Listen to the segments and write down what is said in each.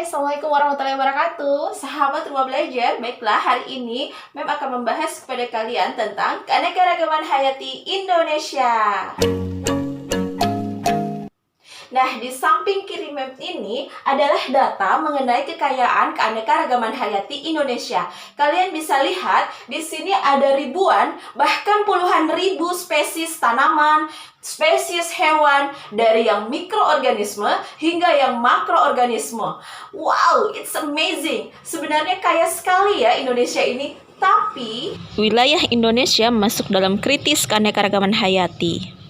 Assalamualaikum warahmatullahi wabarakatuh. Sahabat Rumah Belajar, baiklah hari ini Mem akan membahas kepada kalian tentang keanekaragaman hayati Indonesia. Nah, di samping kiri map ini adalah data mengenai kekayaan keanekaragaman hayati Indonesia. Kalian bisa lihat di sini ada ribuan, bahkan puluhan ribu spesies tanaman, spesies hewan, dari yang mikroorganisme hingga yang makroorganisme. Wow, it's amazing. Sebenarnya kaya sekali ya Indonesia ini. Tapi wilayah Indonesia masuk dalam kritis keanekaragaman hayati.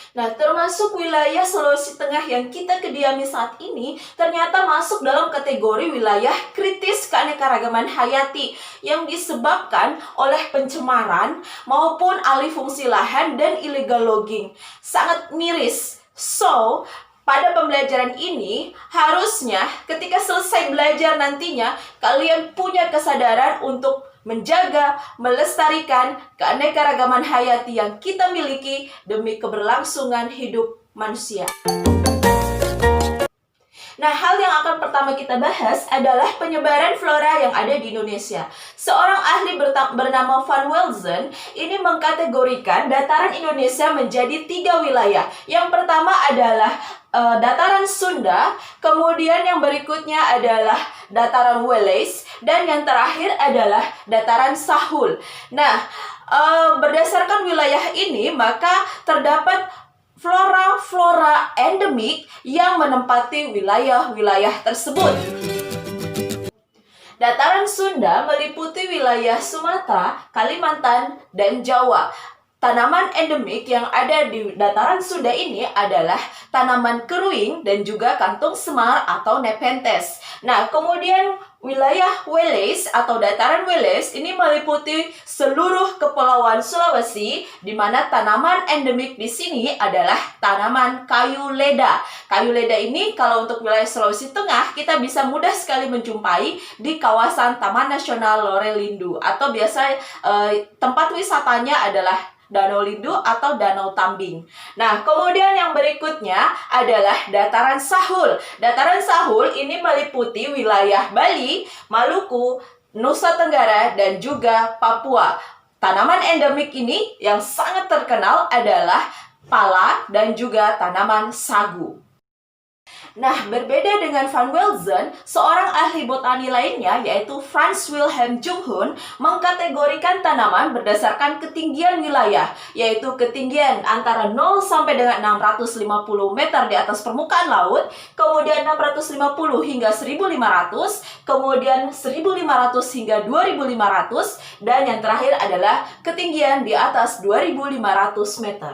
Nah, termasuk wilayah Sulawesi Tengah yang kita kediami saat ini ternyata masuk dalam kategori wilayah kritis keanekaragaman hayati yang disebabkan oleh pencemaran maupun alih fungsi lahan dan illegal logging. Sangat miris. So, pada pembelajaran ini, harusnya ketika selesai belajar nantinya, kalian punya kesadaran untuk menjaga, melestarikan keanekaragaman hayati yang kita miliki demi keberlangsungan hidup manusia. Nah, hal yang akan pertama kita bahas adalah penyebaran flora yang ada di Indonesia. Seorang ahli bernama Van Welzen ini mengkategorikan dataran Indonesia menjadi 3 wilayah. Yang pertama adalah dataran Sunda, kemudian yang berikutnya adalah dataran Wallace, dan yang terakhir adalah dataran Sahul. Nah, berdasarkan wilayah ini, maka terdapat flora-flora endemik yang menempati wilayah-wilayah tersebut. Dataran Sunda meliputi wilayah Sumatera, Kalimantan, dan Jawa. Tanaman endemik yang ada di dataran Sunda ini adalah tanaman keruing dan juga kantung semar atau Nepenthes. Nah, kemudian wilayah Wallace atau dataran Wallace ini meliputi seluruh kepulauan Sulawesi, di mana tanaman endemik di sini adalah tanaman kayu leda. Kayu leda ini kalau untuk wilayah Sulawesi Tengah kita bisa mudah sekali menjumpai di kawasan Taman Nasional Lorelindo, atau biasa tempat wisatanya adalah Danau Lido atau Danau Tambing. Nah, kemudian yang berikutnya adalah dataran Sahul. Dataran Sahul ini meliputi wilayah Bali, Maluku, Nusa Tenggara, dan juga Papua. Tanaman endemik ini yang sangat terkenal adalah pala dan juga tanaman sagu. Nah, berbeda dengan Van Welzen, seorang ahli botani lainnya yaitu Frans Wilhelm Junghun mengkategorikan tanaman berdasarkan ketinggian wilayah, yaitu ketinggian antara 0 sampai dengan 650 meter di atas permukaan laut, kemudian 650 hingga 1500, kemudian 1500 hingga 2500, dan yang terakhir adalah ketinggian di atas 2500 meter.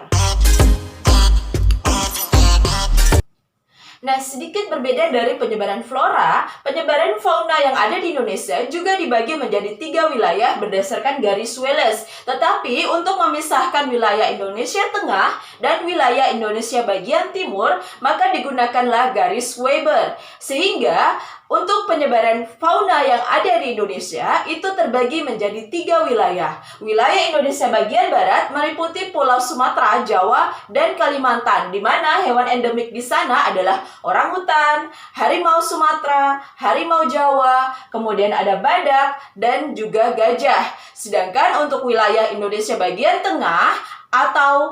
Nah, sedikit berbeda dari penyebaran flora, penyebaran fauna yang ada di Indonesia juga dibagi menjadi 3 wilayah berdasarkan garis Wallace. Tetapi untuk memisahkan wilayah Indonesia Tengah dan wilayah Indonesia bagian timur, maka digunakanlah garis Weber. Sehingga untuk penyebaran fauna yang ada di Indonesia itu terbagi menjadi 3 wilayah. Wilayah Indonesia bagian barat meliputi Pulau Sumatera, Jawa, dan Kalimantan, di mana hewan endemik di sana adalah orangutan, harimau Sumatera, harimau Jawa, kemudian ada badak, dan juga gajah. Sedangkan untuk wilayah Indonesia bagian tengah atau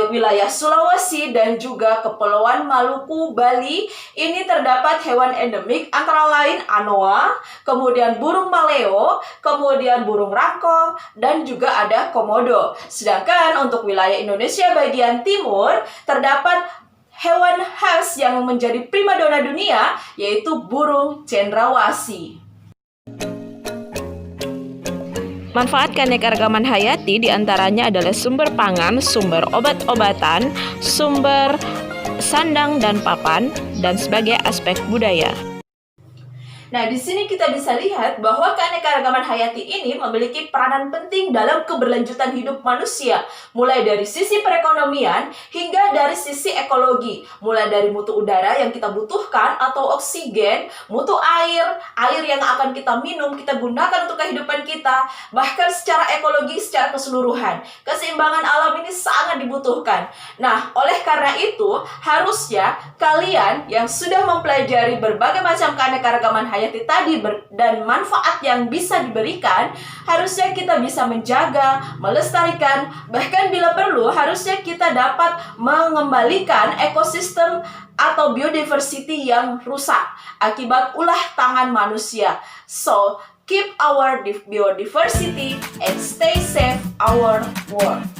wilayah Sulawesi dan juga Kepulauan Maluku, Bali, ini terdapat hewan endemik antara lain anoa, kemudian burung maleo, kemudian burung rangkong, dan juga ada komodo. Sedangkan untuk wilayah Indonesia bagian timur terdapat hewan khas yang menjadi primadona dunia, yaitu burung cendrawasih. Manfaat keanekaragaman hayati diantaranya adalah sumber pangan, sumber obat-obatan, sumber sandang dan papan, dan sebagai aspek budaya. Nah, di sini kita bisa lihat bahwa keanekaragaman hayati ini memiliki peranan penting dalam keberlanjutan hidup manusia, mulai dari sisi perekonomian hingga dari sisi ekologi, mulai dari mutu udara yang kita butuhkan atau oksigen, mutu air yang akan kita minum, kita gunakan untuk kehidupan kita, bahkan secara ekologi secara keseluruhan. Keseimbangan alam ini sangat dibutuhkan. Nah, oleh karena itu, harusnya kalian yang sudah mempelajari berbagai macam keanekaragaman hayati tadi dan manfaat yang bisa diberikan, harusnya kita bisa menjaga, melestarikan, bahkan bila perlu harusnya kita dapat mengembalikan ekosistem atau biodiversity yang rusak akibat ulah tangan manusia. So, keep our biodiversity and stay safe our world.